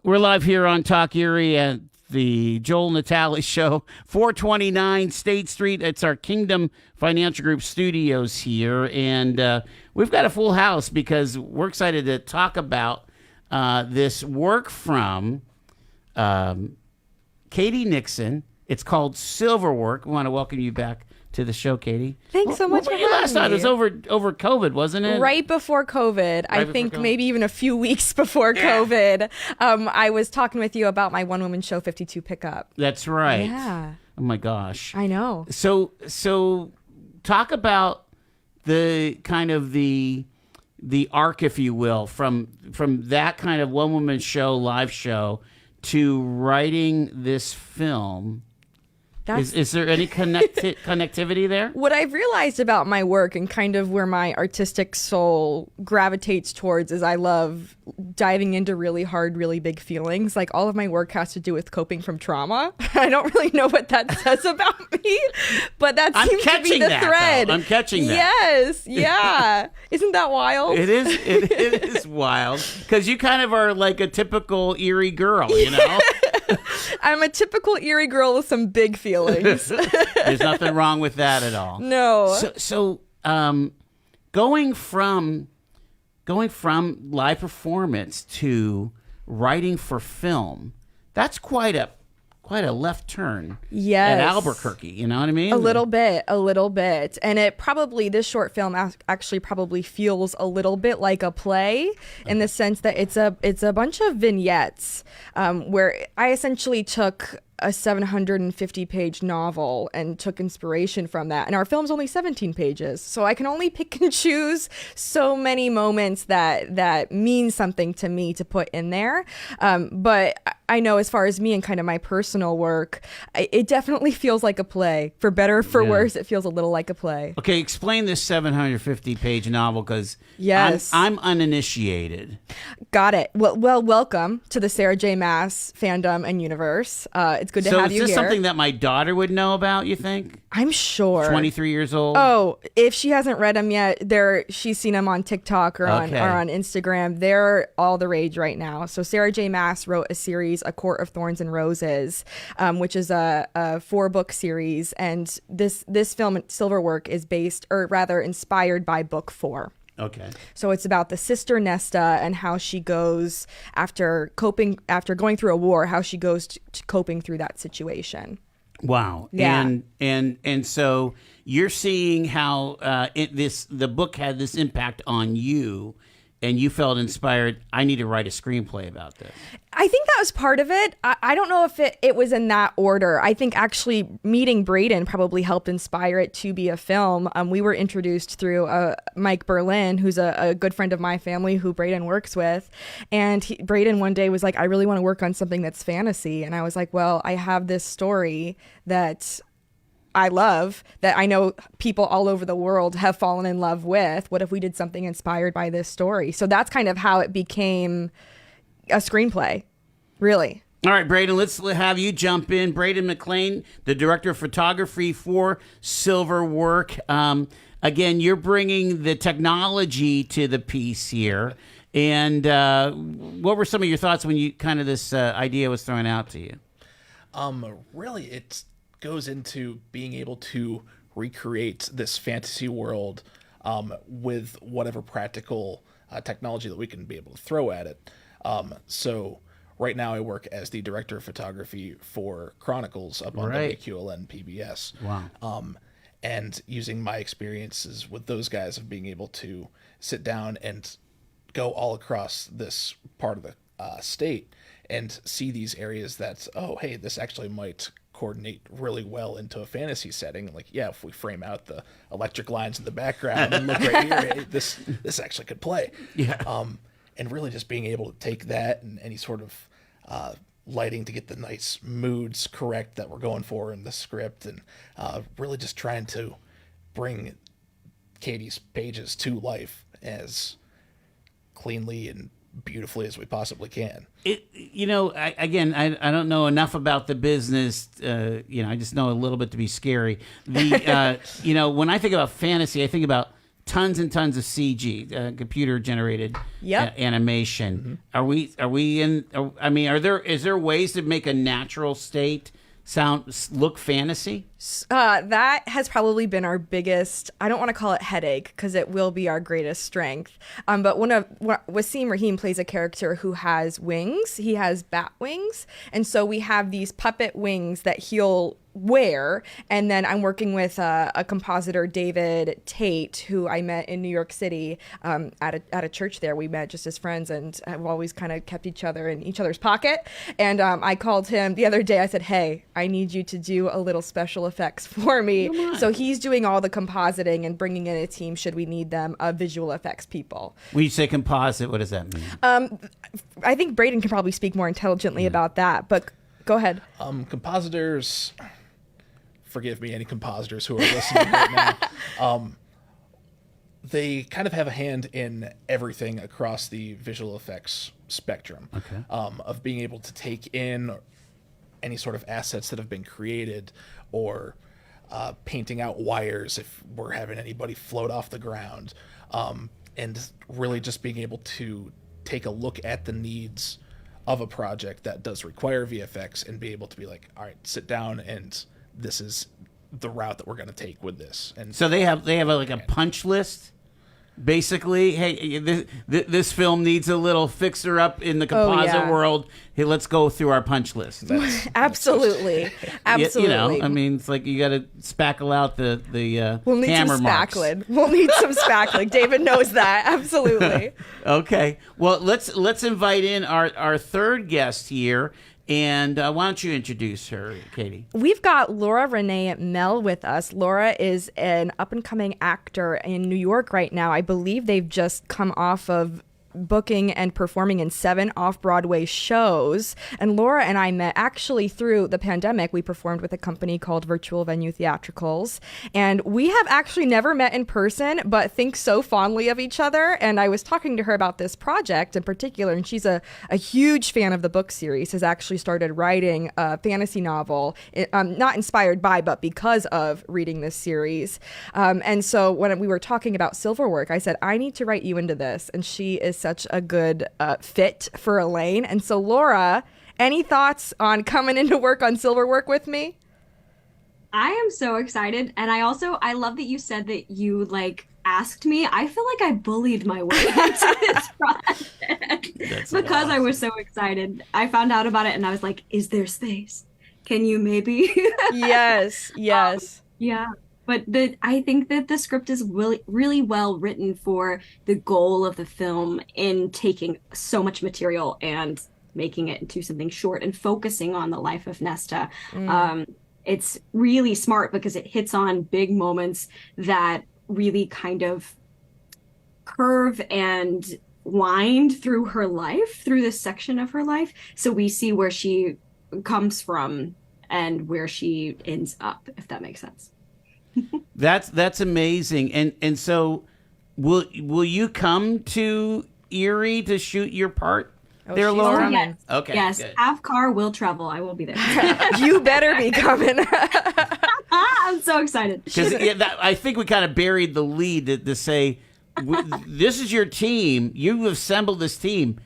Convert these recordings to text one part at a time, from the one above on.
We're live here on TalkErie at the Joel Natalie Show, 429 State Street. It's our Kingdom Financial Group studios here, and we've got a full house because we're excited to talk about this work from Katie Nixon. It's called Silverwork. We want to welcome you back to the show, Katie. Thanks so much for having me. Last time it was over COVID, wasn't it? Right before COVID. I think maybe even a few weeks before COVID. I was talking with you about my one-woman show, 52 Pickup. That's right. Yeah. Oh my gosh. I know. So talk about the kind of the arc, if you will, from that kind of one-woman show, live show, to writing this film. Is there any connectivity there? What I've realized about my work and kind of where my artistic soul gravitates towards is I love diving into really hard, really big feelings. Like all of my work has to do with coping from trauma. I don't really know what that says about me, but that seems to be the thread. I'm catching that. Yes, yeah. Isn't that wild? It is. It is wild because you kind of are like a typical Erie girl, you know. I'm a typical Erie girl with some big feelings. There's nothing wrong with that at all. No. So going from live performance to writing for film, that's quite a left turn. Yes. At Albuquerque, you know what I mean? A little bit. And this short film actually probably feels a little bit like a play in the sense that it's a bunch of vignettes where I essentially took a 750-page novel and took inspiration from that. And our film's only 17 pages, so I can only pick and choose so many moments that mean something to me to put in there. But I know as far as me and kind of my personal work, it definitely feels like a play. For better or for worse, it feels a little like a play. Okay, explain this 750-page novel because yes. I'm uninitiated. Got it. Well, welcome to the Sarah J. Maas fandom and universe. It's good to have you here. So is this something that my daughter would know about, you think? I'm sure. 23 years old? Oh, if she hasn't read them yet, she's seen them on TikTok or on Instagram. They're all the rage right now. So Sarah J. Maas wrote a series, A Court of Thorns and Roses, which is a 4-book series. And this film, Silverwork, is inspired by book 4. Okay. So it's about the sister Nesta and how she goes after going through a war, how she goes to coping through that situation. Wow. Yeah. And so you're seeing how the book had this impact on you, and you felt inspired. I need to write a screenplay about this. I think that was part of it. I don't know if it was in that order. I think actually meeting Braden probably helped inspire it to be a film. We were introduced through Mike Berlin, who's a good friend of my family who Braden works with. And Braden one day was like, I really want to work on something that's fantasy. And I was like, well, I have this story that I love that I know people all over the world have fallen in love with. What if we did something inspired by this story? So that's kind of how it became a screenplay, really. All right, Braden, let's have you jump in. Braden McClain, the director of photography for Silverwork. Again, you're bringing the technology to the piece here. And what were some of your thoughts when you kind of this idea was thrown out to you? Really, it goes into being able to recreate this fantasy world with whatever practical technology that we can be able to throw at it. So right now I work as the director of photography for Chronicles up on WQLN PBS. Wow. And using my experiences with those guys of being able to sit down and go all across this part of the state and see these areas that, oh, hey, this actually might coordinate really well into a fantasy setting. Like, yeah, if we frame out the electric lines in the background and look right here, hey, this actually could play. Yeah. And really just being able to take that and any sort of lighting to get the nice moods correct that we're going for in the script, and really just trying to bring Katie's pages to life as cleanly and beautifully as we possibly can. I don't know enough about the business. I just know a little bit to be scary. When I think about fantasy, I think about tons and tons of CG, computer generated Yep. animation. Are we in? I mean, is there ways to make a natural state look fantasy? That has probably been our biggest, I don't want to call it headache because it will be our greatest strength. But Wasim Rahim plays a character who has wings. He has bat wings. And so we have these puppet wings that he'll wear. And then I'm working with a compositor, David Tate, who I met in New York City at a church there. We met just as friends and have always kind of kept each other in each other's pocket. And I called him the other day. I said, hey, I need you to do a little special effects for me. So he's doing all the compositing and bringing in a team, should we need them, of visual effects people. When you say composite, what does that mean? I think Braden can probably speak more intelligently about that, but go ahead. Compositors, forgive me, any compositors who are listening right now, they kind of have a hand in everything across the visual effects spectrum. Okay. Of being able to take in any sort of assets that have been created, or painting out wires if we're having anybody float off the ground, and really just being able to take a look at the needs of a project that does require VFX and be able to be like, all right, sit down, and this is the route that we're going to take with this. And So they have a punch list. Basically, hey, this film needs a little fixer up in the composite world. Hey, let's go through our punch list. Absolutely. Absolutely. I mean, it's like you got to spackle out the We'll need hammer some marks. spackling. We'll need some spackling. David knows that. Absolutely. Okay. Well, let's invite in our third guest here. And why don't you introduce her, Katie? We've got Laura Renee Mel with us. Laura is an up-and-coming actor in New York right now. I believe they've just come off of booking and performing in 7 off-Broadway shows. And Laura and I met actually through the pandemic. We performed with a company called Virtual Venue Theatricals. And we have actually never met in person, but think so fondly of each other. And I was talking to her about this project in particular, and she's a huge fan of the book series, has actually started writing a fantasy novel, not inspired by, but because of reading this series. And so when we were talking about Silverwork, I said, I need to write you into this. And she is such a good fit for Elaine. And so, Laura, any thoughts on coming into work on Silverwork with me? I am so excited. And I love that you said that you asked me. I feel like I bullied my way into this project because I was so excited. I found out about it and I was like, is there space? Can you maybe? Yes. Yeah. But I think that the script is really, really well written for the goal of the film in taking so much material and making it into something short and focusing on the life of Nesta. It's really smart because it hits on big moments that really kind of curve and wind through her life, through this section of her life. So we see where she comes from and where she ends up, if that makes sense. That's amazing. And so will you come to Erie to shoot your part there, she's Laura? coming. Yes. Okay. Yes. Good. Have car, will travel. I will be there. You better be coming. I'm so excited. Because I think we kind of buried the lead to say, this is your team. You've assembled this team.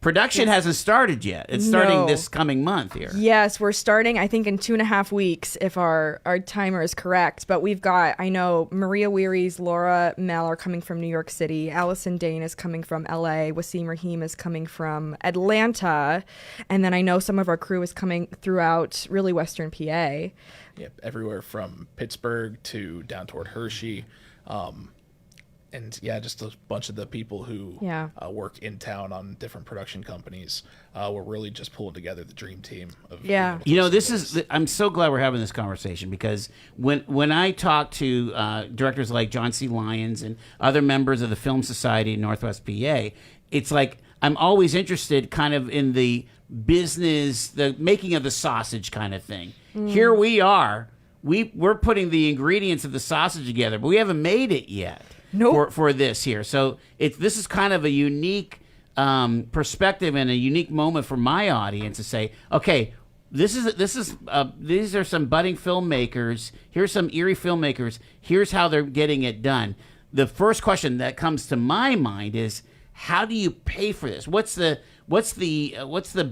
Production hasn't started yet. It's starting this coming month here. Yes, we're starting, I think, in 2.5 weeks, if our timer is correct. But we've got, I know, Maria Weary's Laura Mel are coming from New York City. Allison Dane is coming from L.A. Wasim Rahim is coming from Atlanta. And then I know some of our crew is coming throughout really Western PA. Yep, everywhere from Pittsburgh to down toward Hershey. And yeah, just a bunch of the people who work in town on different production companies. We're really just pulling together the dream team. Of I'm so glad we're having this conversation because when I talk to directors like John C. Lyons and other members of the Film Society in Northwest PA, it's like I'm always interested kind of in the business, the making of the sausage kind of thing. Here we are. We're putting the ingredients of the sausage together, but we haven't made it yet. For this here. So this is kind of a unique perspective and a unique moment for my audience to say, okay, these are some budding filmmakers. Here's some Erie filmmakers. Here's how they're getting it done. the first question that comes to my mind is, how do you pay for this? What's the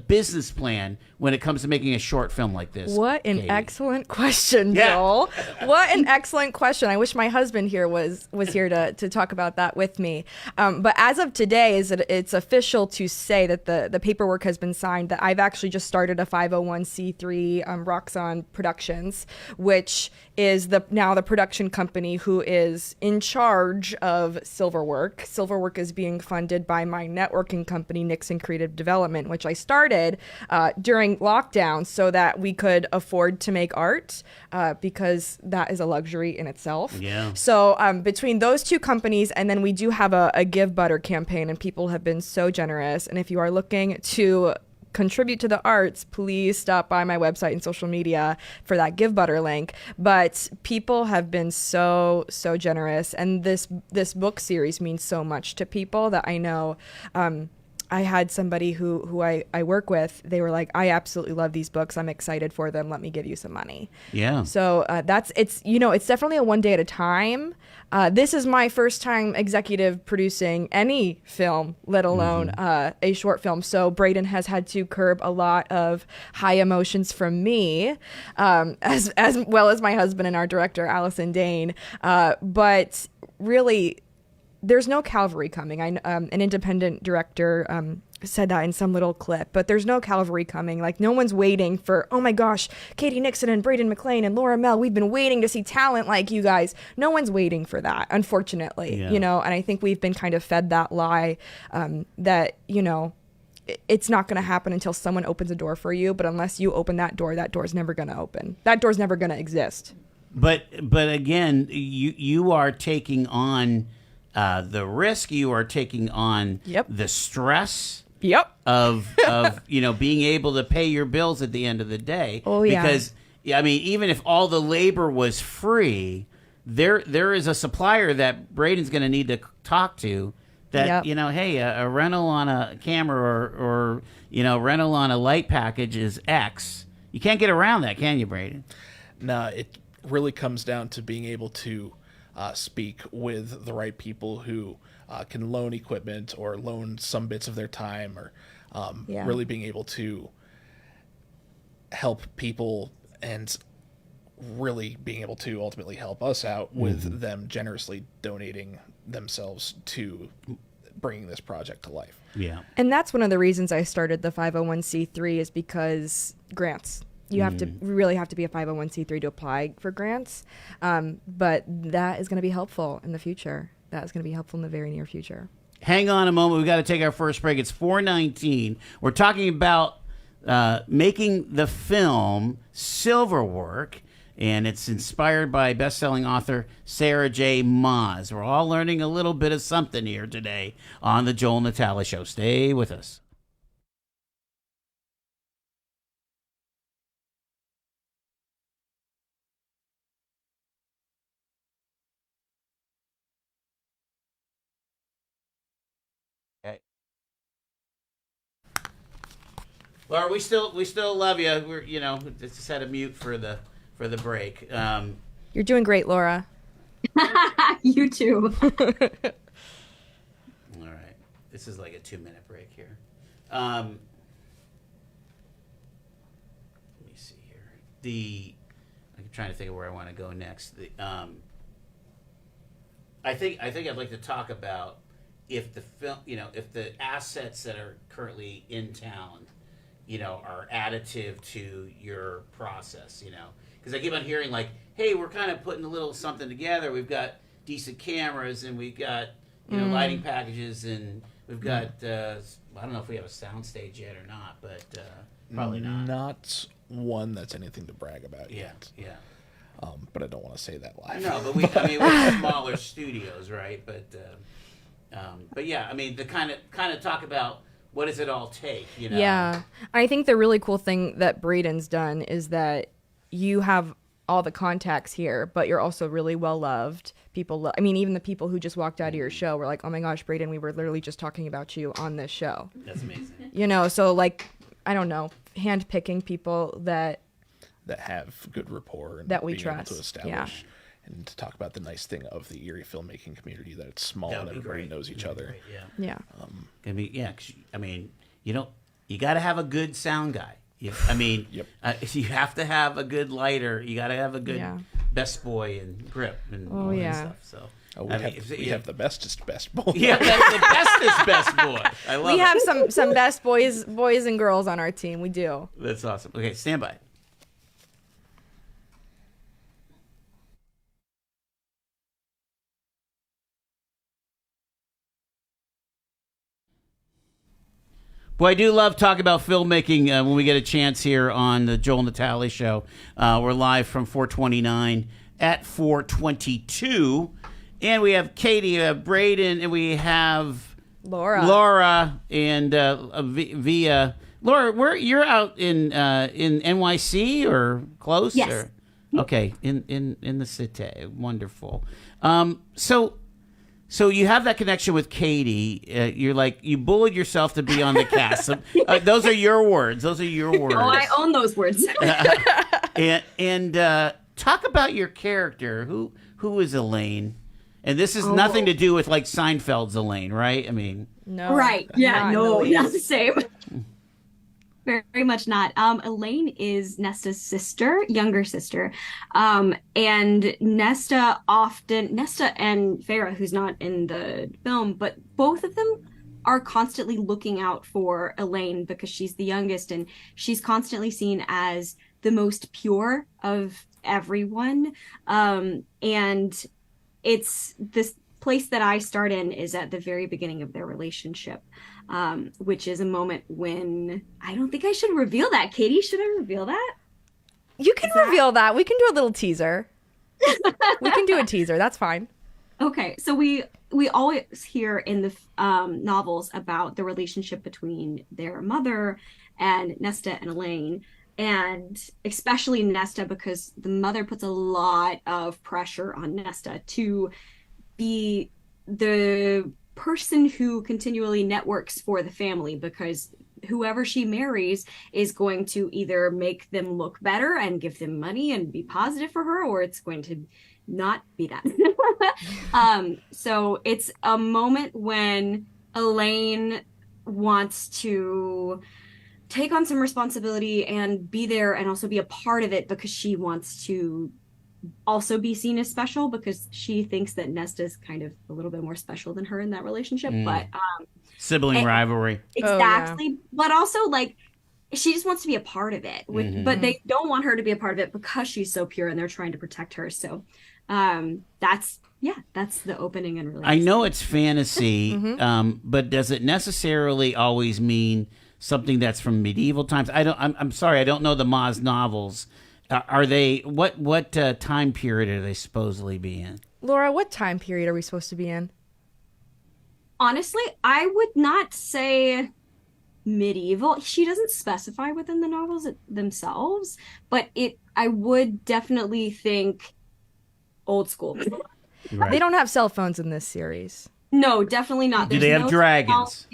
business plan when it comes to making a short film like this? What an Katie? excellent question, Yeah. Joel. What an excellent question. I wish my husband here was here to talk about that with me. But as of today, it's official to say that the paperwork has been signed, that I've actually just started a 501c3 Roxxon Productions, which is now the production company who is in charge of Silverwork. Silverwork is being funded by my networking company, Nixon Creative Development, which I started during lockdown so that we could afford to make art, because that is a luxury in itself. Yeah. So between those two companies, and then we do have a Give Butter campaign, and people have been so generous. And if you are looking to contribute to the arts, please stop by my website and social media for that Give Butter link. But people have been so generous, and this book series means so much to people that I know. I had somebody who I work with. They were like, I absolutely love these books. I'm excited for them. Let me give you some money. Yeah. So it's definitely a one day at a time. This is my first time executive producing any film, let alone a short film. So Braden has had to curb a lot of high emotions from me, as well as my husband and our director, Allison Dane. But really, there's no cavalry coming. An independent director said that in some little clip, but there's no cavalry coming. Like, no one's waiting for, oh my gosh, Katie Nixon and Braden McClain and Laura Mel, we've been waiting to see talent like you guys. No one's waiting for that, unfortunately. Yeah. And I think we've been kind of fed that lie, that, it's not going to happen until someone opens a door for you. But unless you open that door's never going to open. That door's never going to exist. But again, you are taking on the risk. You are taking on the stress. Yep. Of being able to pay your bills at the end of the day. Oh, yeah. Because I mean, even if all the labor was free, there is a supplier that Braden's going to need to talk to. That hey, a rental on a camera or rental on a light package is X. You can't get around that, can you, Braden? No, it really comes down to being able to speak with the right people who can loan equipment or loan some bits of their time, or really being able to help people and really being able to ultimately help us out with them generously donating themselves to bringing this project to life. Yeah. And that's one of the reasons I started the 501c3, is because grants. You have to really have to be a 501c3 to apply for grants. But that is going to be helpful in the future. That is going to be helpful in the very near future. Hang on a moment. We've got to take our first break. It's 4:19. We're talking about making the film Silverwork, and it's inspired by best-selling author Sarah J. Maas. We're all learning a little bit of something here today on the Joel Natalie Show. Stay with us. Laura, we still love you. We're just had a mute for the break. You're doing great, Laura. You too. All right, this is like a 2-minute break here. Let me see here. I'm trying to think of where I want to go next. I think I'd like to talk about if the film, if the assets that are currently in town, are additive to your process, because I keep on hearing like, hey, we're kind of putting a little something together. We've got decent cameras and we've got, lighting packages, and we've got, I don't know if we have a sound stage yet or not, but probably not. Not one that's anything to brag about yet. Yeah. But I don't want to say that live. No, but we're smaller studios, right? But yeah, I mean, the kind of talk about what does it all take, Yeah. I think the really cool thing that Braden's done is that you have all the contacts here, but you're also really well loved. People, even the people who just walked out of your show were like, oh my gosh, Braden, we were literally just talking about you on this show. That's amazing. So like, I don't know, handpicking people that have good rapport and that we being trust. able to establish and to talk about the nice thing of the Erie filmmaking community, that it's small That and would be everybody great. knows each That'd be other. great, yeah. Yeah. Gonna be, yeah. 'Cause, I mean, you got to have a good sound guy. I mean, Yep. You have to have a good lighter. You got to have a good Yeah. best boy and grip and all yeah. that stuff. So We I mean, have the bestest best boy. yeah, that's the bestest best boy. I love We it. have some best boys and girls on our team. We do. That's awesome. Okay, stand by. Boy, I do love talking about filmmaking when we get a chance here on the Joel Natalie Show. We're live from 429 at 422. And we have Katie, Braden, and we have Laura and via Laura, you're out in NYC or close? Yes. Or? Okay, in the city. Wonderful. So you have that connection with Katie. You bullied yourself to be on the cast. Those are your words. Those are your words. Oh, I own those words. And talk about your character. Who is Elaine? And this has nothing to do with like Seinfeld's Elaine, right? I mean, No. Right. Yeah. not in the No, least. not the same. Very much not. Elaine is Nesta's sister, younger sister. And Nesta and Farah, who's not in the film, but both of them are constantly looking out for Elaine because she's the youngest and she's constantly seen as the most pure of everyone. And it's this place that I start in is at the very beginning of their relationship, which is a moment when I don't think I should reveal that. Katie, should I reveal that? You can reveal that. We can do a little teaser. We can do a teaser. That's fine. Okay, so we always hear in the novels about the relationship between their mother and Nesta and Elaine, and especially Nesta because the mother puts a lot of pressure on Nesta to be the person who continually networks for the family because whoever she marries is going to either make them look better and give them money and be positive for her, or it's going to not be that. So it's a moment when Elaine wants to take on some responsibility and be there and also be a part of it because she wants to also be seen as special because she thinks that Nesta's kind of a little bit more special than her in that relationship. But sibling rivalry. exactly. But also like she just wants to be a part of it. But they don't want her to be a part of it because she's so pure and they're trying to protect her. So that's the opening and really I know it's fantasy, but does it necessarily always mean something that's from medieval times? I'm sorry, I don't know the Maas novels. Are they what time period are they supposedly be in? Laura, what time period are we supposed to be in? honestly, I would not say medieval. She doesn't specify within the novels themselves, but I would definitely think old school. Right. They don't have cell phones in this series. No, definitely not. Do they have dragons?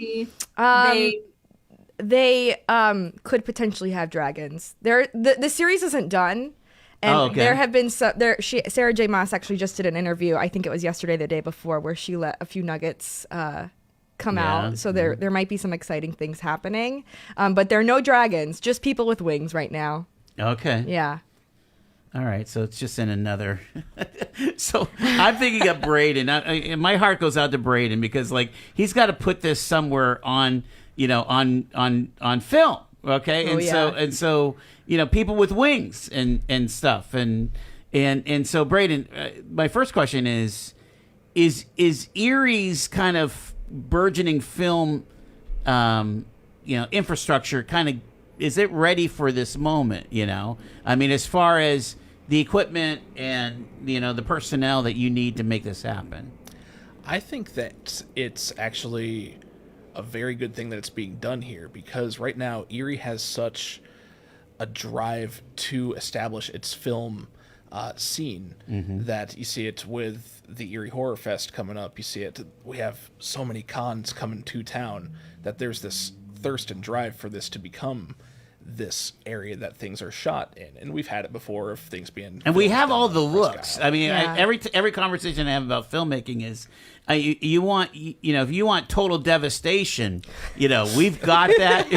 They could potentially have dragons. The series isn't done, and there have been Sarah J. Maas actually just did an interview. I think it was yesterday, the day before, where she let a few nuggets come out. So there might be some exciting things happening, but there are no dragons, just people with wings right now. Okay. Yeah. All right, so it's just in another. So I'm thinking of Braden. And my heart goes out to Braden because, like, he's got to put this somewhere on, on film. Okay, so people with wings and stuff, and so Braden, my first question is Erie's kind of burgeoning film, infrastructure kind of, is it ready for this moment? I mean, as far as the equipment and the personnel that you need to make this happen. I think that it's actually a very good thing that it's being done here, because right now Erie has such a drive to establish its film scene that you see it with the Erie Horror Fest coming up. You see it. We have so many cons coming to town that there's this thirst and drive for this to become this area that things are shot in. And we've had it before of things being, and we filmed have down all on the Presque looks. Isle. I mean, Yeah. every conversation I have about filmmaking is, you want, if you want total devastation, we've got that.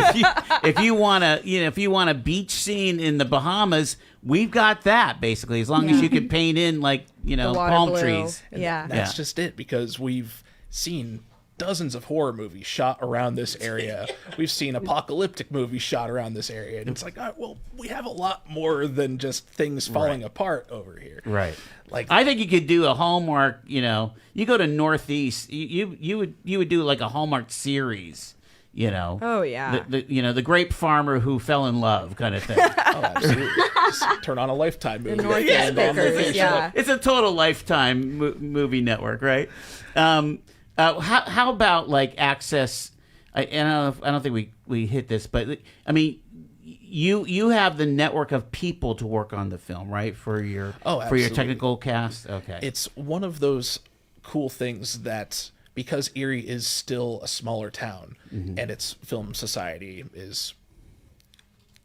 If you want a beach scene in the Bahamas, we've got that basically. As long as you can paint in like The water palm blue. trees. Yeah. That's just it, because we've seen dozens of horror movies shot around this area. We've seen apocalyptic movies shot around this area. And it's like, well, we have a lot more than just things falling apart over here. Right. Like, I think you could do a Hallmark. You go to Northeast. You would do like a Hallmark series. Oh yeah. The grape farmer who fell in love kind of thing. oh, absolutely. Just turn on a Lifetime movie. Northeast and on Bakers, location. yeah. It's a total Lifetime movie network, right? How about like access? I don't think we hit this, but I mean, you have the network of people to work on the film, right? For your absolutely. technical cast. Okay, It's one of those cool things that, because Erie is still a smaller town and its film society is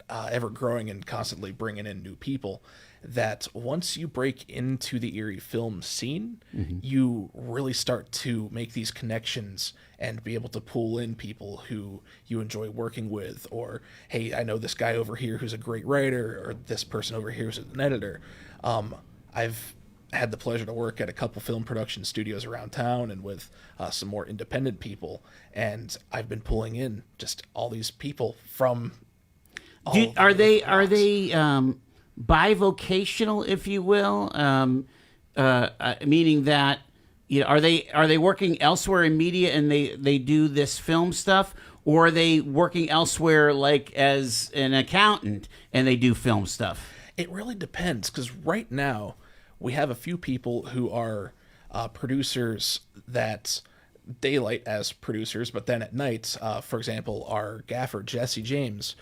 ever growing and constantly bringing in new people, that once you break into the Erie film scene, you really start to make these connections and be able to pull in people who you enjoy working with, or, hey, I know this guy over here who's a great writer, or this person over here who's an editor. I've had the pleasure to work at a couple film production studios around town and with some more independent people, and I've been pulling in just all these people from are they bivocational, if you will, meaning that are they working elsewhere in media and they do this film stuff, or are they working elsewhere like as an accountant and they do film stuff? It really depends, because right now we have a few people who are producers that daylight as producers, but then at night, for example, our gaffer Jesse James,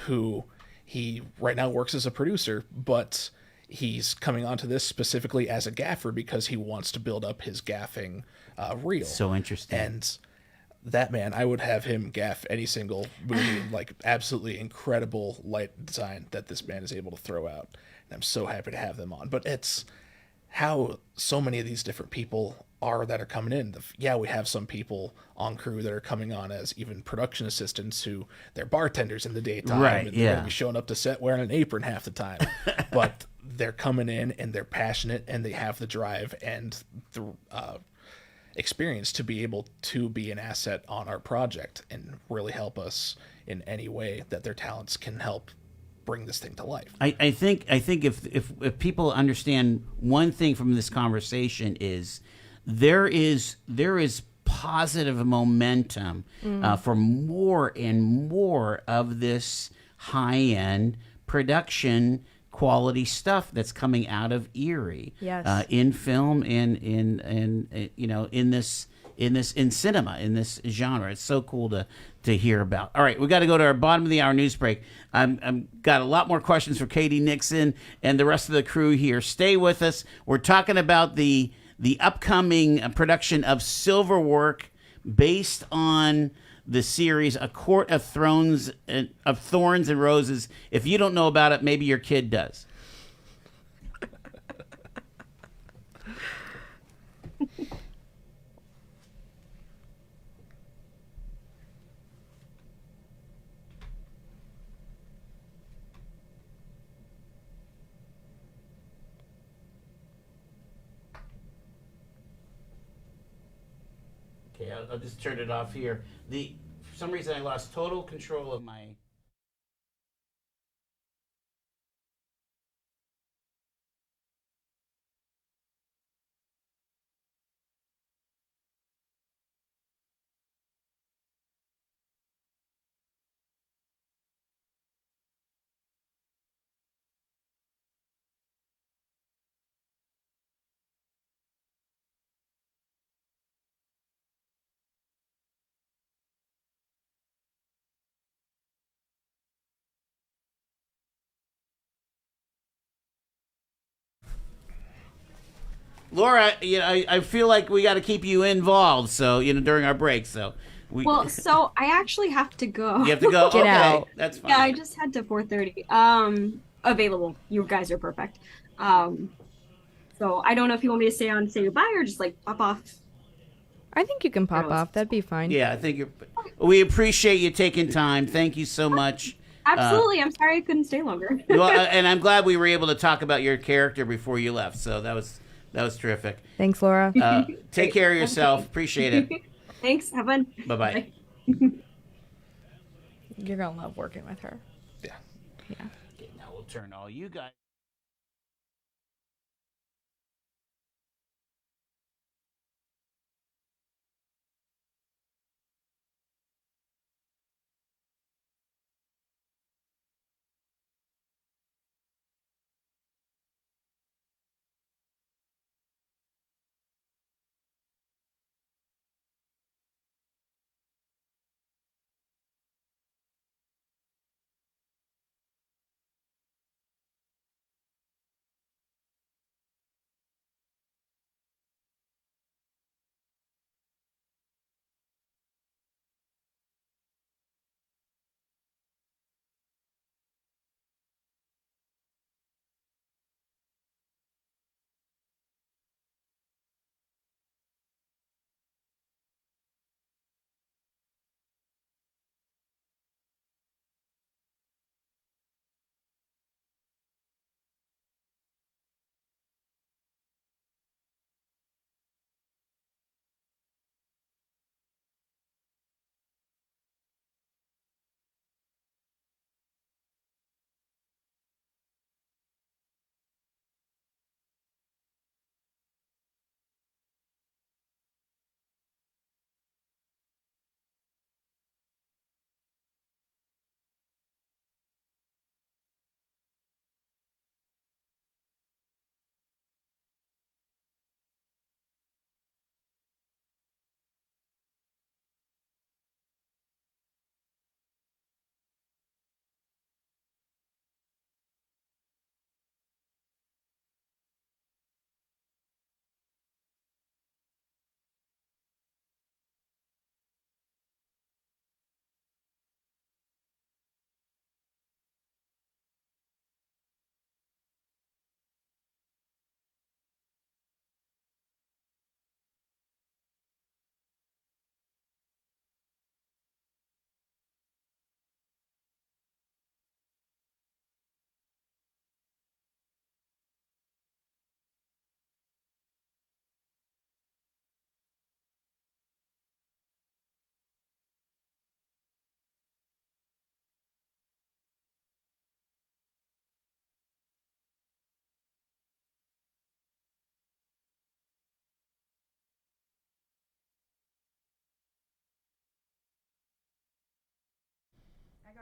who he right now works as a producer, but he's coming onto this specifically as a gaffer because he wants to build up his gaffing reel. So interesting. And that man, I would have him gaff any single movie. Like, absolutely incredible light design that this man is able to throw out. And I'm so happy to have them on. But it's how so many of these different people are that are coming in. Yeah, we have some people on crew that are coming on as even production assistants who they're bartenders in the daytime. Right, and they're going to be showing up to set wearing an apron half the time. But they're coming in and they're passionate and they have the drive and the experience to be able to be an asset on our project and really help us in any way that their talents can help bring this thing to life. I think if people understand one thing from this conversation is there is positive momentum for more and more of this high-end production quality stuff that's coming out of Erie. Yes. In film and in cinema, in this genre. It's so cool to hear about. All right, we got to go to our bottom of the hour news break. I'm got a lot more questions for Katie Nixon and the rest of the crew here. Stay with us. We're talking about the upcoming production of Silverwork, based on the series A Court of Thorns and Roses. If you don't know about it, maybe your kid does. Okay, I'll just turn it off here. For some reason, I lost total control of my... Laura, I feel like we got to keep you involved. So during our break. So Well, so I actually have to go. You have to go. Get Okay, out. that's fine. Yeah, I just had to 4:30. Available. You guys are perfect. Um, so I don't know if you want me to stay on and say goodbye or just like pop off. I think you can pop off. That'd be fine. Yeah, I think we appreciate you taking time. Thank you so much. Absolutely. I'm sorry I couldn't stay longer. Well, and I'm glad we were able to talk about your character before you left. So that was terrific. Thanks, Laura. Take care of yourself. Appreciate it. Thanks. Have fun. Bye-bye. You're gonna love working with her. Yeah. Yeah. Okay, now we'll turn all you guys.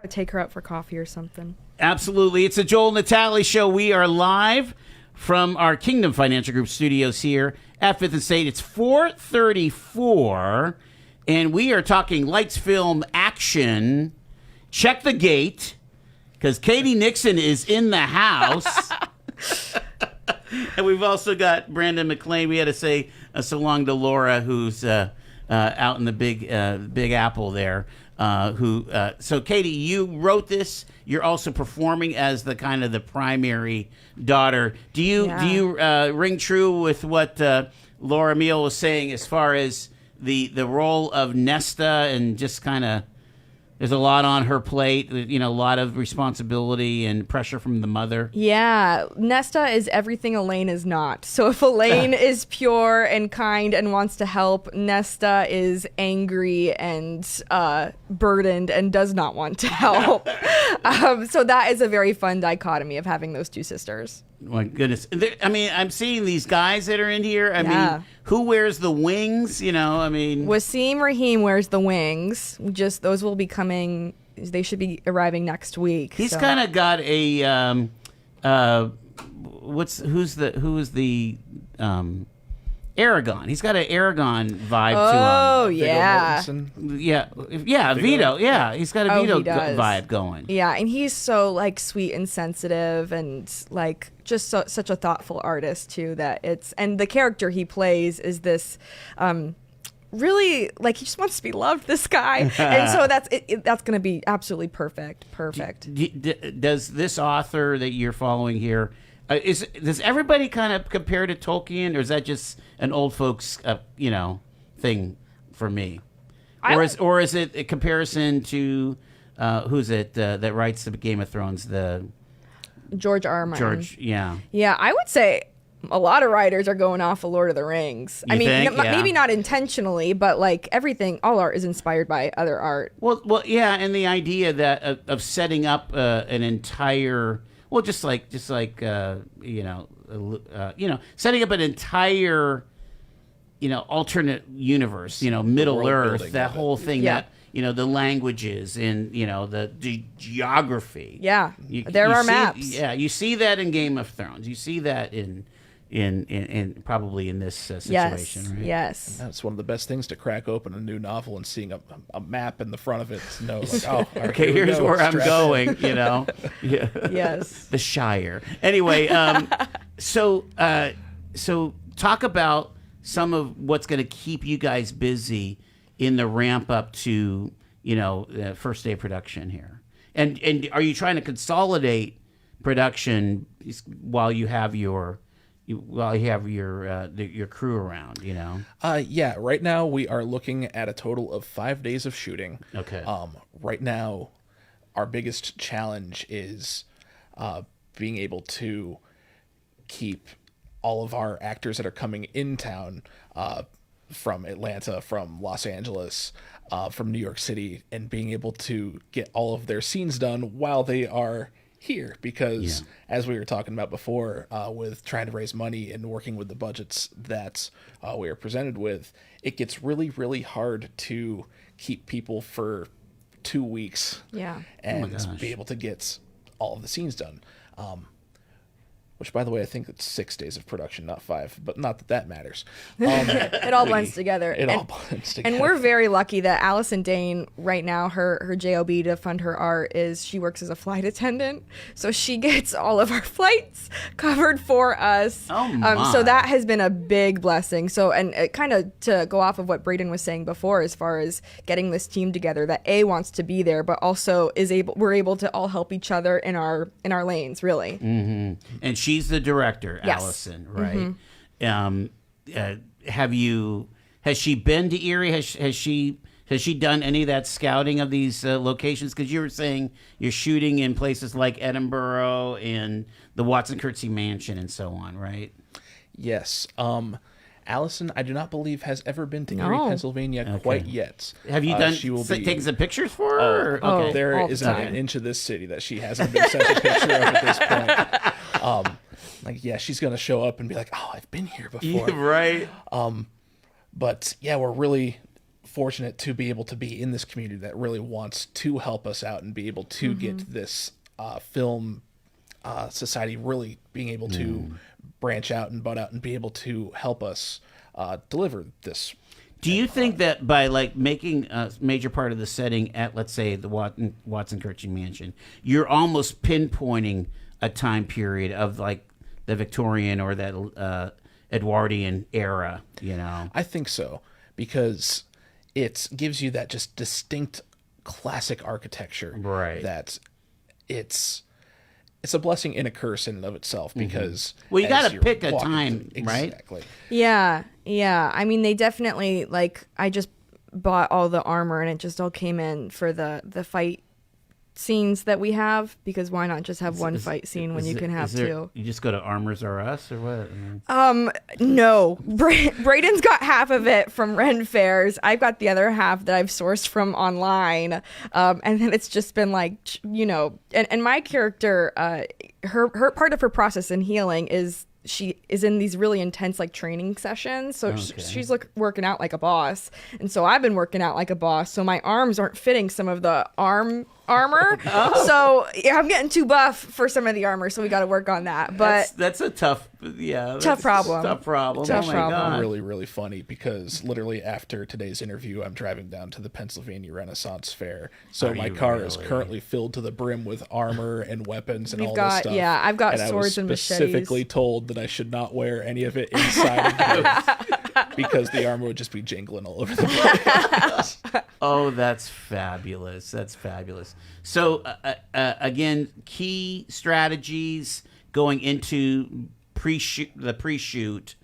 Take her out for coffee or something. Absolutely. It's a Joel Natalie show. We are live from our Kingdom Financial Group studios here at Fifth and State. It's 4:34, and we are talking lights, film, action. Check the gate, because Katie Nixon is in the house. And we've also got Brandon McClain. We had to say so long to Laura, who's out in the Big Apple there. So Katie, you wrote this. You're also performing as the kind of the primary daughter. Do you ring true with what Laura Meal was saying as far as the role of Nesta, and just kind of there's a lot on her plate, a lot of responsibility and pressure from the mother. Yeah, Nesta is everything Elaine is not. So if Elaine is pure and kind and wants to help, Nesta is angry and burdened and does not want to help. So that is a very fun dichotomy of having those two sisters. My goodness. I'm seeing these guys that are in here. I mean, who wears the wings? Wasim Raheem wears the wings. Just those will be coming. They should be arriving next week. He's kind of got a who's the Aragon. He's got an Aragon vibe to him. Oh yeah, Vito. Yeah, he's got a Vito vibe going. Yeah, and he's so like sweet and sensitive, and like just such a thoughtful artist too. And the character he plays is this really like he just wants to be loved, this guy. And so that's going to be absolutely perfect. Does this author that you're following here, does everybody kind of compare to Tolkien, or is that just an old folks thing for me? Or is it a comparison to who's it that writes the Game of Thrones, the George R. R. Martin. George, yeah. Yeah, I would say a lot of writers are going off of Lord of the Rings. You think? Yeah. Maybe not intentionally, but like everything, all art is inspired by other art. Well, yeah, and the idea that of setting up an entire, well, just like setting up an entire, alternate universe, Middle World Earth, building that of it. whole thing Yeah. that. The languages and the geography. Yeah, You are see, maps. Yeah, you see that in Game of Thrones. You see that in probably in this situation, right? Yes. That's one of the best things, to crack open a new novel and seeing a map in the front of it to know, like, oh, all right, Okay, here we here's go. where I'm Strap in. going. Yeah. Yes. The Shire. Anyway, so talk about some of what's going to keep you guys busy in the ramp up to the first day of production here, and are you trying to consolidate production while you have your crew around? Yeah, right now we are looking at a total of 5 days of shooting. Okay. Right now, our biggest challenge is being able to keep all of our actors that are coming in town from Atlanta, from Los Angeles, from New York City, and being able to get all of their scenes done while they are here. Because as we were talking about before, with trying to raise money and working with the budgets that we are presented with, it gets really, really hard to keep people for 2 weeks and be able to get all of the scenes done. Which, by the way, I think it's 6 days of production, not 5, but not that matters. It all blends together. All blends together. And we're very lucky that Allison Dane, right now, her JOB to fund her art is she works as a flight attendant. So she gets all of our flights covered for us. Oh, my. So that has been a big blessing. So, and kind of to go off of what Braden was saying before, as far as getting this team together that wants to be there, but also we're able to all help each other in our lanes, really. Mm-hmm. And she's the director, Yes. Allison, right? Has she been to Erie? Has she done any of that scouting of these locations? Because you were saying you're shooting in places like Edinburgh and the Watson Curtsey Mansion and so on, right? Yes. Allison, I do not believe, has ever been to Erie, No. Pennsylvania quite yet. Have you done She will be taking some pictures for her? Oh, Okay. there all the isn't time. an inch of this city that she hasn't been sent a picture of at this point. She's gonna show up and be like, "Oh, I've been here before." Right. But yeah, we're really fortunate to be able to be in this community that really wants to help us out and be able to get this film society really being able to branch out and butt out and be able to help us deliver this. Do you think that by making a major part of the setting at, let's say, the Watson Curtsey Mansion, you're almost pinpointing a time period of the Victorian or that Edwardian era? I think so, because it gives you that just distinct classic architecture. Right. That it's a blessing and a curse in and of itself, because Well, you got as to you're pick a walking time, through- right? Exactly. Yeah. I mean, they definitely, I just bought all the armor and it just all came in for the fight scenes that we have, because why not just have one fight scene when you can have two? You just go to Armors R Us or what? No. Braden's got half of it from Ren Fairs. I've got the other half that I've sourced from online. And then it's just been and my character, her part of her process in healing is she is in these really intense training sessions. So she's working out like a boss. And so I've been working out like a boss. So my arms aren't fitting some of the arm armor. So yeah, I'm getting too buff for some of the armor, so we got to work on that. But that's a tough problem. Tough Oh my problem. God. Really, really funny because literally after today's interview, I'm driving down to the Pennsylvania Renaissance Fair. So Are my you car is really? currently filled to the brim with armor and weapons and We've all got- this stuff. yeah, I've got and swords and I was machetes. specifically told that I should not wear any of it inside of the because the armor would just be jingling all over the place. Oh, that's fabulous. That's fabulous. So, again, key strategies going into the pre-shoot,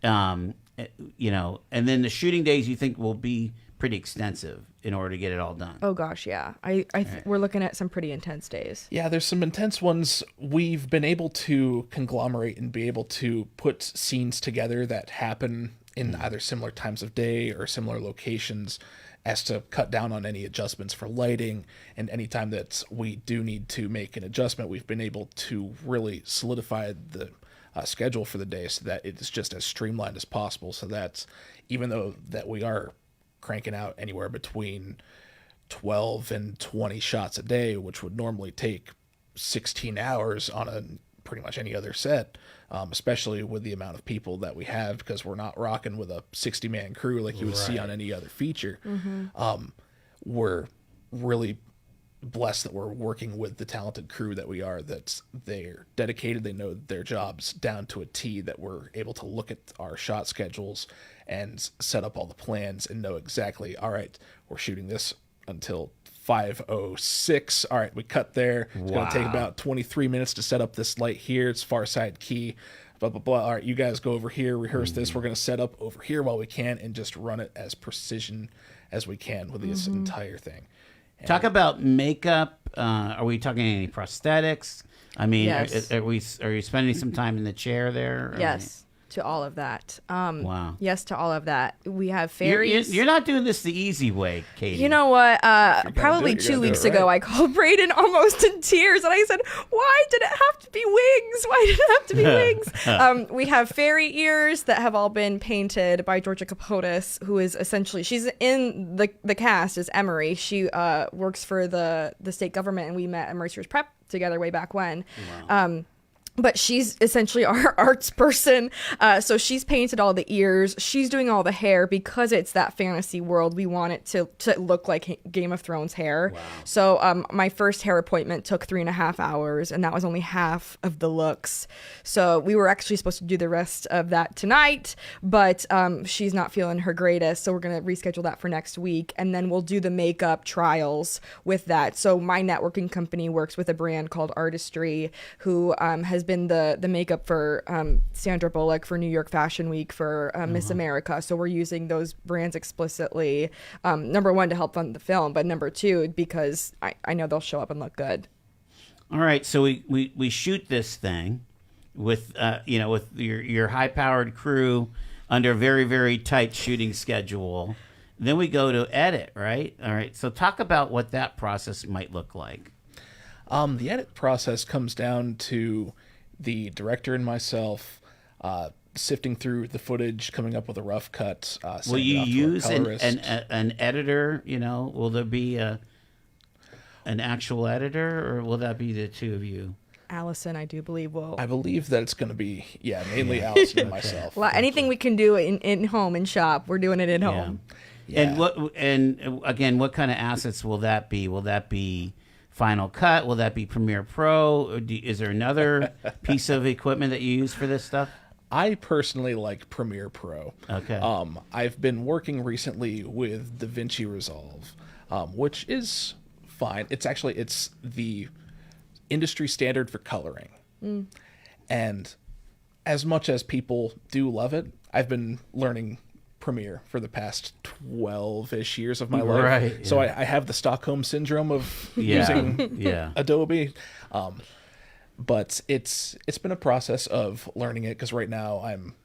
and then the shooting days you think will be pretty extensive in order to get it all done. oh gosh, yeah, we're looking at some pretty intense days. Yeah, there's some intense ones. We've been able to conglomerate and be able to put scenes together that happen in either similar times of day or similar locations as to cut down on any adjustments for lighting. And anytime that we do need to make an adjustment, we've been able to really solidify the schedule for the day so that it's just as streamlined as possible. So that even though that we are cranking out anywhere between 12 and 20 shots a day, which would normally take 16 hours on pretty much any other set, especially with the amount of people that we have, because we're not rocking with a 60-man crew like you would see on any other feature. We're really blessed that we're working with the talented crew that we are, that they're dedicated, they know their jobs down to a T, that we're able to look at our shot schedules and set up all the plans and know exactly, all right, we're shooting this until 5:06. All right, we cut there. It's going to take about 23 minutes to set up this light here. It's far side key, blah, blah, blah. All right, you guys go over here, rehearse this. We're going to set up over here while we can and just run it as precision as we can with this entire thing. Talk about makeup. Are we talking any prosthetics? I mean, Yes. are you spending some time in the chair there? Yes, to all of that. Wow. Yes, to all of that. We have You're, fairies. you're not doing this the easy way, Katie. You know what? Probably do it, you 2 gotta do weeks it ago, right. I called Braden almost in tears, and I said, "Why did it have to be wings? Why did it have to be wings?" We have fairy ears that have all been painted by Georgia Capotis, who is essentially, she's in the cast as Emery. She works for the state government, and we met at Mercer's Prep together way back when. Wow. But she's essentially our arts person. So she's painted all the ears. She's doing all the hair because it's that fantasy world. We want it to look like Game of Thrones hair. Wow. So my first hair appointment took 3.5 hours, and that was only half of the looks. So we were actually supposed to do the rest of that tonight, but she's not feeling her greatest. So we're going to reschedule that for next week. And then we'll do the makeup trials with that. So my networking company works with a brand called Artistry, who has been the makeup for Sandra Bullock for New York Fashion Week for Miss America. So we're using those brands explicitly, number one, to help fund the film, but number two, because I know they'll show up and look good. All right, so we shoot this thing with with your high-powered crew under a very, very tight shooting schedule. Then we go to edit, right? All right, so talk about what that process might look like. The edit process comes down to the director and myself sifting through the footage, coming up with a rough cut. Will you use an colorist. editor? Will there be an actual editor, or will that be the two of you? Allison, I do believe, will. I believe that it's going to be, mainly Allison and myself. Anything we can do in home, in shop, we're doing it in home. Yeah. And again, what kind of assets will that be? Will that be Final Cut? Will that be Premiere Pro? Or is there another piece of equipment that you use for this stuff? I personally like Premiere Pro. Okay. I've been working recently with DaVinci Resolve, which is fine. It's the industry standard for coloring. And as much as people do love it, I've been learning Premiere for the past 12-ish years of my life. Right, So yeah. I have the Stockholm syndrome of Yeah. using Yeah. Adobe. But it's been a process of learning it, because right now I'm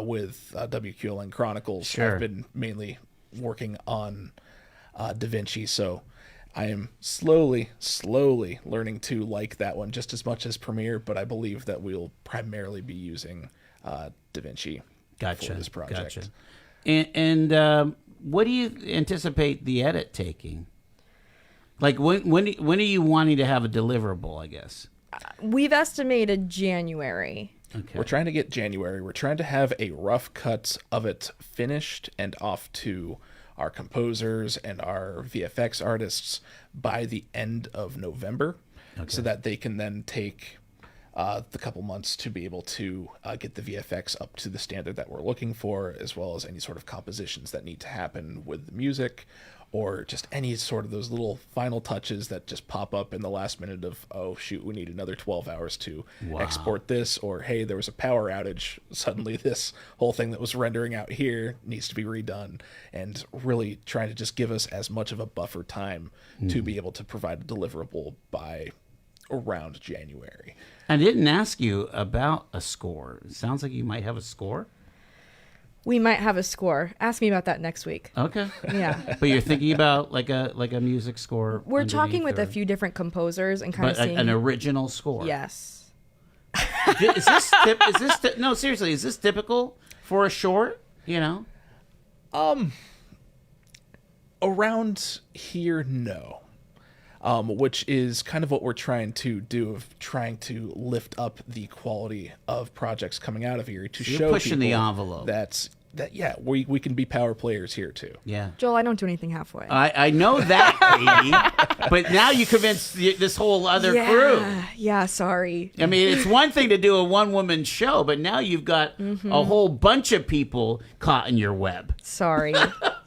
with WQLN Chronicles. Sure. I've been mainly working on DaVinci, so I am slowly learning to like that one just as much as Premiere, but I believe that we'll primarily be using DaVinci for this project. Gotcha. And what do you anticipate the edit taking? Like when are you wanting to have a deliverable? I guess. We've estimated January. Okay. We're trying to get January. We're trying to have a rough cut of it finished and off to our composers and our VFX artists by the end of November, so that they can then take the couple months to be able to get the VFX up to the standard that we're looking for, as well as any sort of compositions that need to happen with the music, or just any sort of those little final touches that just pop up in the last minute of, oh shoot, we need another 12 hours to export this, or hey, there was a power outage, suddenly this whole thing that was rendering out here needs to be redone, and really trying to just give us as much of a buffer time to be able to provide a deliverable by around January. I didn't ask you about a score. It sounds like you might have a score. We might have a score. Ask me about that next week. Okay. Yeah. But you're thinking about like a music score. We're talking underneath, with a few different composers and kind of seeing... an original score. Yes. Is this no, seriously, is this typical for a short, you know? Around here, no. Which is kind of what we're trying to do, of trying to lift up the quality of projects coming out of here to So you're show pushing the people envelope. that yeah, we can be power players here too. Yeah. Joel, I don't do anything halfway. I know that, Katie, but now you convinced this whole other crew. Yeah, sorry. I mean, it's one thing to do a one-woman show, but now you've got a whole bunch of people caught in your web. Sorry.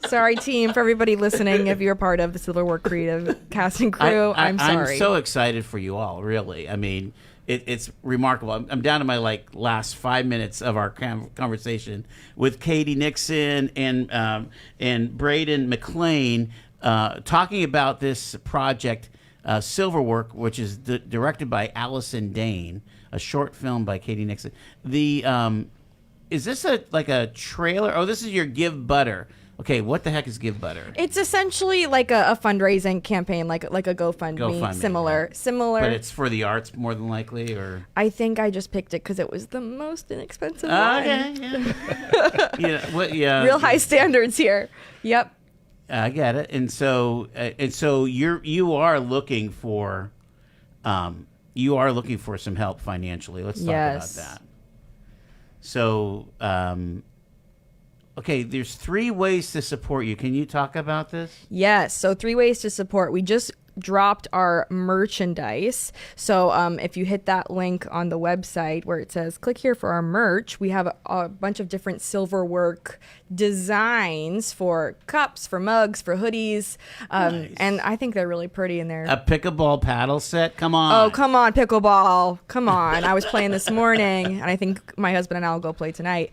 Sorry, team, for everybody listening. If you're part of the Silverwork creative cast and crew, I'm sorry. I'm so excited for you all, really. I mean, it's remarkable. I'm down to my last 5 minutes of our conversation with Katie Nixon and Braden McClain, talking about this project, Silverwork, which is directed by Allison Dane, a short film by Katie Nixon. Is this a trailer? Oh, this is your Give Butter. Okay, what the heck is Give Butter? It's essentially like a fundraising campaign, like a GoFundMe, similar. But it's for the arts more than likely, or I think I just picked it because it was the most inexpensive okay, one. Yeah. Real high standards here. Yep. I get it. And so you are looking for some help financially. Let's talk about that. So okay, there's 3 ways to support you. Can you talk about this? Yes. So 3 ways to support. We just dropped our merchandise. So if you hit that link on the website where it says click here for our merch, we have a bunch of different Silverwork designs for cups, for mugs, for hoodies. Nice. And I think they're really pretty in there. A pickleball paddle set? Come on. Oh, come on, pickleball. Come on. I was playing this morning, and I think my husband and I will go play tonight.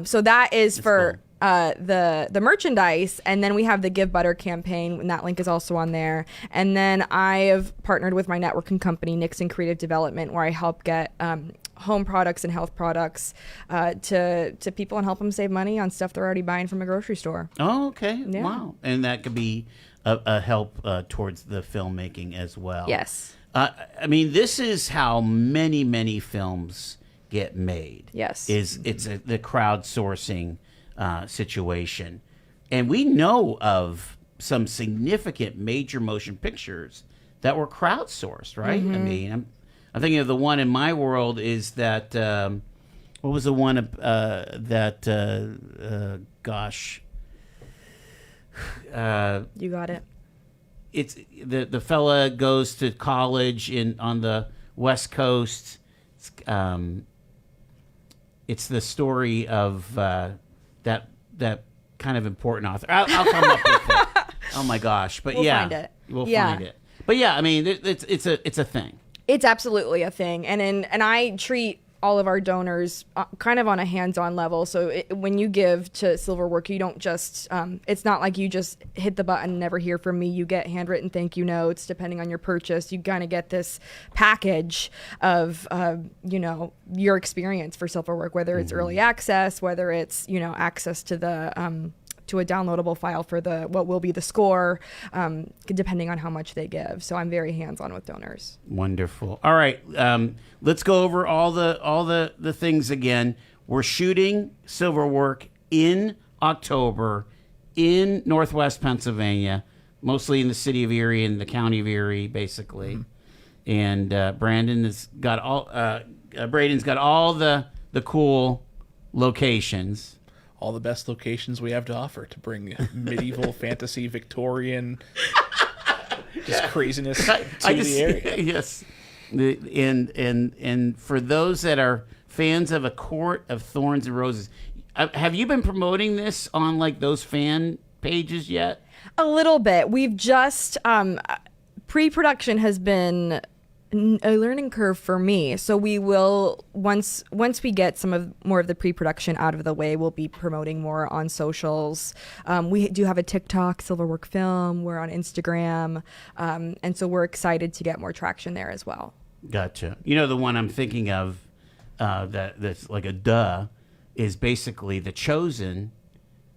So that is for the merchandise, and then we have the Give Butter campaign, and that link is also on there. And then I have partnered with my networking company, Nixon Creative Development, where I help get home products and health products to people and help them save money on stuff they're already buying from a grocery store. Oh, okay. Yeah. Wow. And that could be a help towards the filmmaking as well. Yes. I mean, this is how many films get made. Yes. The crowdsourcing situation. And we know of some significant major motion pictures that were crowdsourced, right? I mean, I'm thinking of the one in my world is that, what was the one gosh. You got it. It's the fella goes to college on the West Coast. It's the story of that kind of important author. I'll come up with it. Oh my gosh! But We'll yeah, find it. We'll Yeah. find it. But yeah, I mean, it's a thing. It's absolutely a thing, and I treat all of our donors kind of on a hands-on level. So when you give to Silverwork, you don't just it's not like you just hit the button and never hear from me. You get handwritten thank you notes depending on your purchase. You kind of get this package of your experience for Silverwork, whether it's early access, whether it's access to the to a downloadable file for what will be the score, depending on how much they give. So I'm very hands-on with donors. Wonderful. All right, let's go over all the things again. We're shooting Silverwork in October in Northwest Pennsylvania. mostly in the city of Erie and the county of Erie, basically. And Brandon has got Braden's got all the cool locations. All the best locations we have to offer to bring medieval, fantasy, Victorian, just craziness to the area. Yes, and for those that are fans of A Court of Thorns and Roses, have you been promoting this on like those fan pages yet? A little bit. We've just pre-production has been a learning curve for me. So we will once we get more of the pre-production out of the way, we'll be promoting more on socials. We do have a TikTok, Silverwork Film. We're on Instagram, and so we're excited to get more traction there as well. Gotcha. You know, the one I'm thinking of that's like a duh is basically The Chosen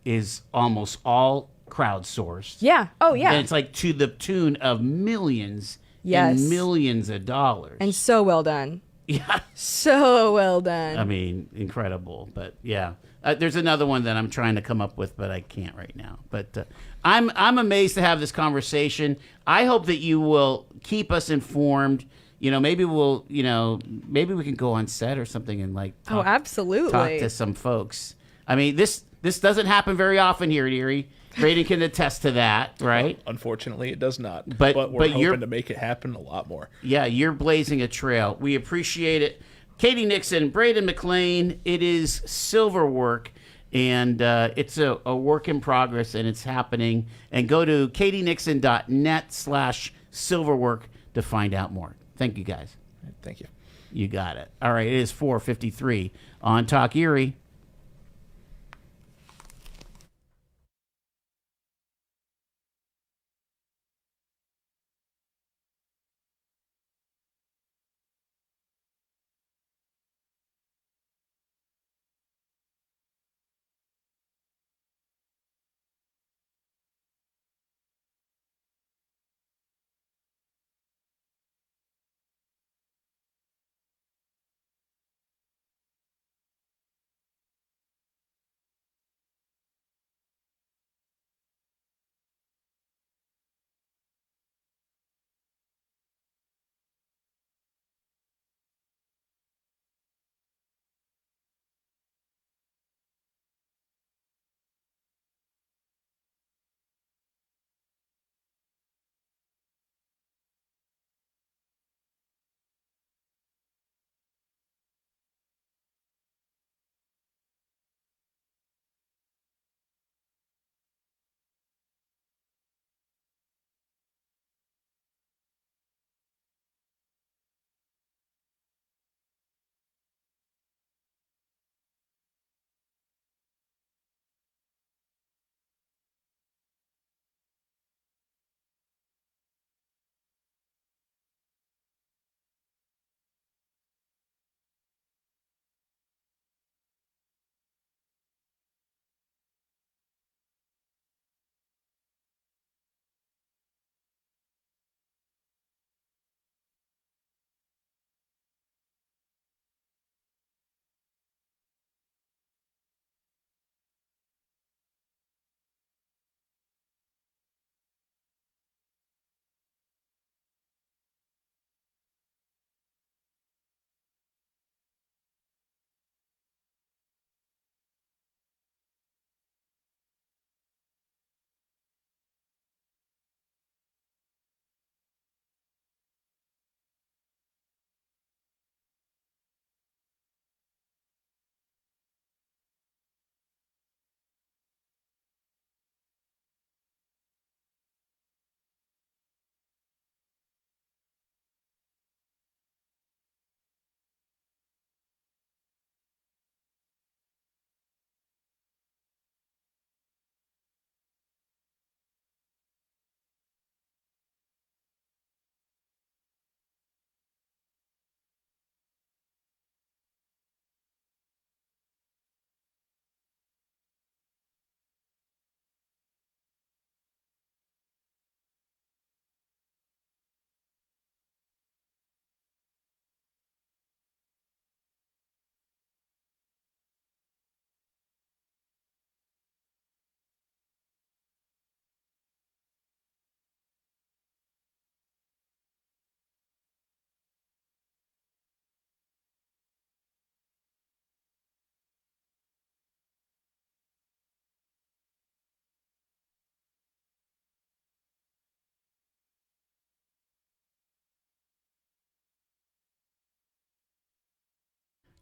is almost all crowdsourced. Yeah. Oh, yeah. And it's like to the tune of millions Yes. and millions of dollars. And so well done. Yeah. So well done. I mean, incredible. But yeah, there's another one that I'm trying to come up with, but I can't right now. But I'm amazed to have this conversation. I hope that you will keep us informed. You know, maybe maybe we can go on set or something and like talk, absolutely. talk to some folks. I mean, this doesn't happen very often here at Erie. Braden can attest to that, right? Unfortunately, it does not. But we're you're hoping to make it happen a lot more. Yeah, you're blazing a trail. We appreciate it. Katie Nixon, Braden McClain. It is Silverwork, and it's a work in progress, and it's happening. And go to katienixon.net/silverwork to find out more. Thank you, guys. Thank you. You got it. All right, it is 4:53 on Talk Erie.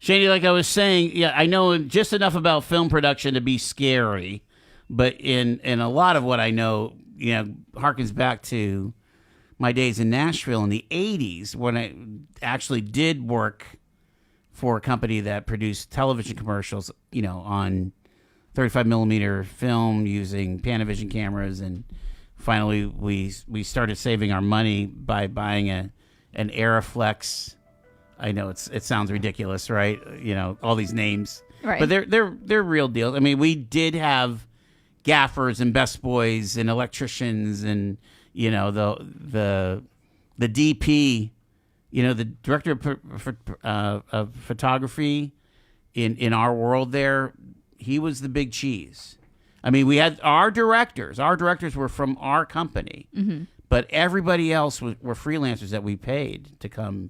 Shady, like I was saying, yeah, I know just enough about film production to be scary, but in a lot of what I know, harkens back to my days in Nashville in the 80s when I actually did work for a company that produced television commercials, on 35 millimeter film using Panavision cameras, and finally we started saving our money by buying an Aeroflex. I know it sounds ridiculous, right? All these names, Right. but they're real deals. I mean, we did have gaffers and best boys and electricians and the DP, the director of photography in our world there. He was the big cheese. I mean, we had our directors. Our directors were from our company, but everybody else were freelancers that we paid to come